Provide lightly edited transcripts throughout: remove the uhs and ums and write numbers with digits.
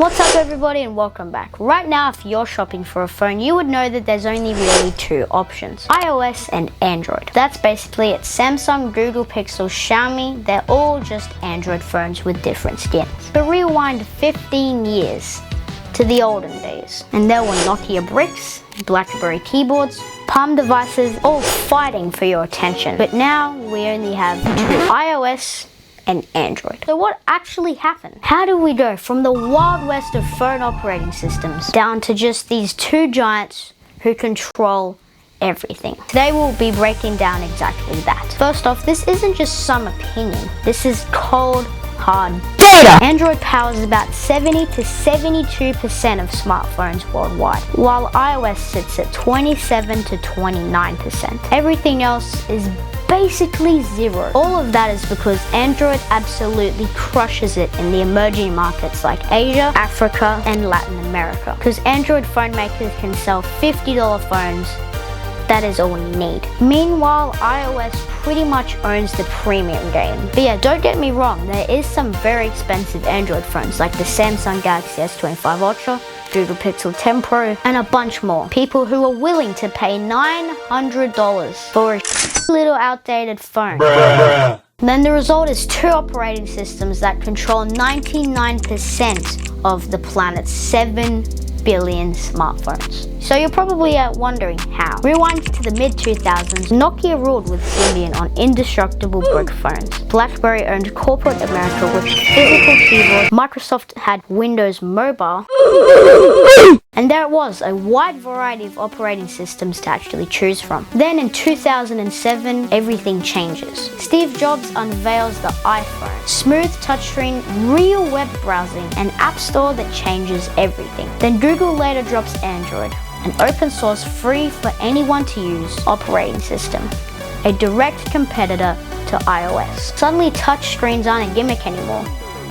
What's up everybody and welcome back. Right now if you're shopping for a phone, you would know that there's only really two options, iOS and Android. That's basically it. Samsung, Google Pixel, Xiaomi, they're all just Android phones with different skins. But rewind 15 years to the olden days and there were Nokia bricks, BlackBerry keyboards, Palm devices all fighting for your attention. But now we only have two, iOS and Android. So what actually happened? How do we go from the wild west of phone operating systems down to just these two giants who control everything? Today we'll be breaking down exactly that. First off, this isn't just some opinion. This is cold, hard data. Android powers about 70 to 72% of smartphones worldwide, while iOS sits at 27 to 29%. Everything else is basically zero. All of that is because Android absolutely crushes it in the emerging markets like Asia, Africa, and Latin America. Because Android phone makers can sell $50 phones. That is all you need. Meanwhile, iOS pretty much owns the premium game. But yeah, don't get me wrong, there is some very expensive Android phones like the Samsung Galaxy S25 Ultra, Google Pixel 10 Pro, and a bunch more. People who are willing to pay $900 for a little outdated phone. Bruh. Then the result is two operating systems that control 99% of the planet's 7 billion smartphones. So you're probably wondering how. Rewind to the mid-2000s, Nokia ruled with Symbian on indestructible brick phones. BlackBerry owned corporate America with physical keyboards. Microsoft had Windows Mobile. And there it was, a wide variety of operating systems to actually choose from. Then in 2007, everything changes. Steve Jobs unveils the iPhone. Smooth touchscreen, real web browsing, an app store that changes everything. Then Google later drops Android, an open source, free for anyone to use operating system, a direct competitor to iOS. Suddenly touchscreens aren't a gimmick anymore.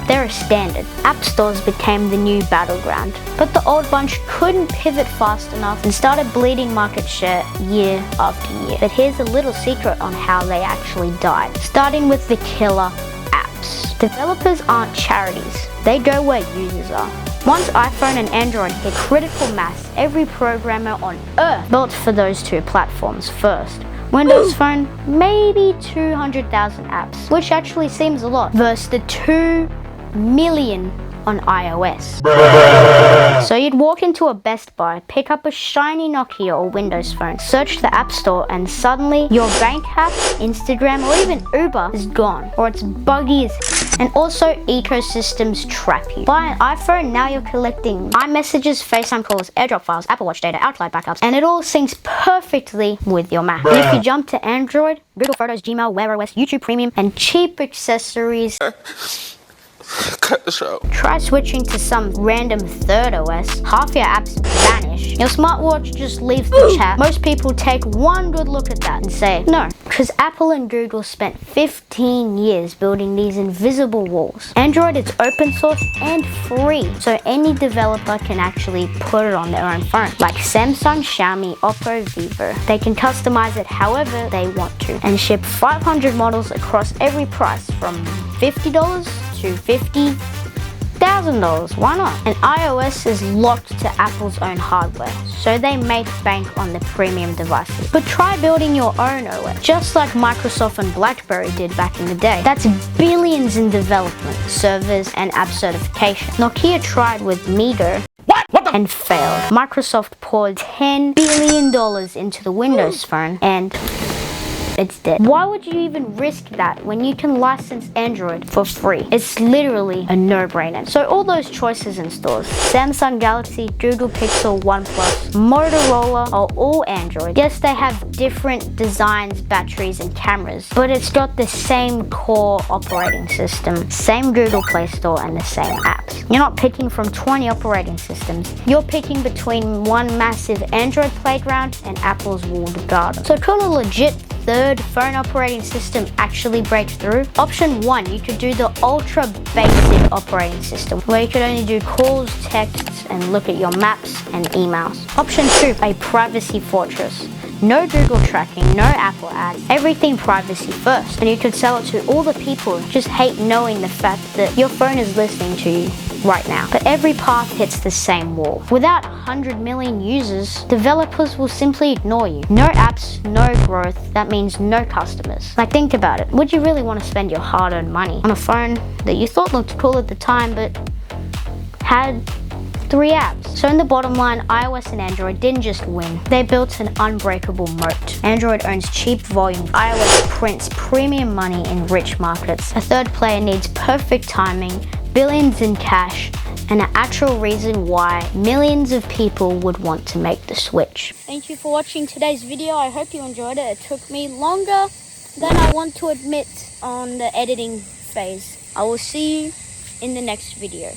They're a standard. App stores became the new battleground. But the old bunch couldn't pivot fast enough and started bleeding market share year after year. But here's a little secret on how they actually died. Starting with the killer apps. Developers aren't charities. They go where users are. Once iPhone and Android hit critical mass, every programmer on earth built for those two platforms first. Windows Phone, maybe 200,000 apps, which actually seems a lot, versus the 2 million on iOS. Bruh. So you'd walk into a Best Buy, pick up a shiny Nokia or Windows Phone, search the App Store, and suddenly your bank app, Instagram, or even Uber is gone, or it's buggy as and also ecosystems trap you. Buy an iPhone, now you're collecting iMessages, FaceTime calls, AirDrop files, Apple Watch data, iCloud backups, and it all syncs perfectly with your Mac. And if you jump to Android, Google Photos, Gmail, Wear OS, YouTube Premium, and cheap accessories. Cut the show. Try switching to some random third OS, half your apps vanish, your smartwatch just leaves the chat. Most people take one good look at that and say no, because Apple and Google spent 15 years building these invisible walls. Android is open source and free, so any developer can actually put it on their own phone, like Samsung, Xiaomi, Oppo, Vivo. They can customize it however they want to and ship 500 models across every price from $50 to $50,000, why not? And iOS is locked to Apple's own hardware, so they make bank on the premium devices. But try building your own OS, just like Microsoft and BlackBerry did back in the day. That's billions in development, servers, and app certification. Nokia tried with MeeGo and failed. Microsoft poured $10 billion into the Windows Phone and it's dead. Why would you even risk that when you can license Android for free? It's literally a no-brainer. So all those choices in stores, Samsung Galaxy, Google Pixel, OnePlus, Motorola are all Android. Yes, they have different designs, batteries, and cameras, but it's got the same core operating system, same Google Play Store, and the same apps. You're not picking from 20 operating systems. You're picking between one massive Android playground and Apple's walled garden. So could a legit third phone operating system actually break through? Option 1, you could do the ultra basic operating system where you could only do calls, texts, and look at your maps and emails. Option 2, a privacy fortress. No Google tracking, no Apple ads, everything privacy first. And you could sell it to all the people who just hate knowing the fact that your phone is listening to you. right now. But every path hits the same wall. Without 100 million users, developers will simply ignore you. No apps, no growth, that means no customers. Like, think about it. Would you really want to spend your hard-earned money on a phone that you thought looked cool at the time but had 3 apps? So in the bottom line, iOS and Android didn't just win. They built an unbreakable moat. Android owns cheap volume. iOS prints premium money in rich markets. A third player needs perfect timing, billions in cash, and an actual reason why millions of people would want to make the switch. Thank you for watching today's video. I hope you enjoyed it. It took me longer than I want to admit on the editing phase. I will see you in the next video.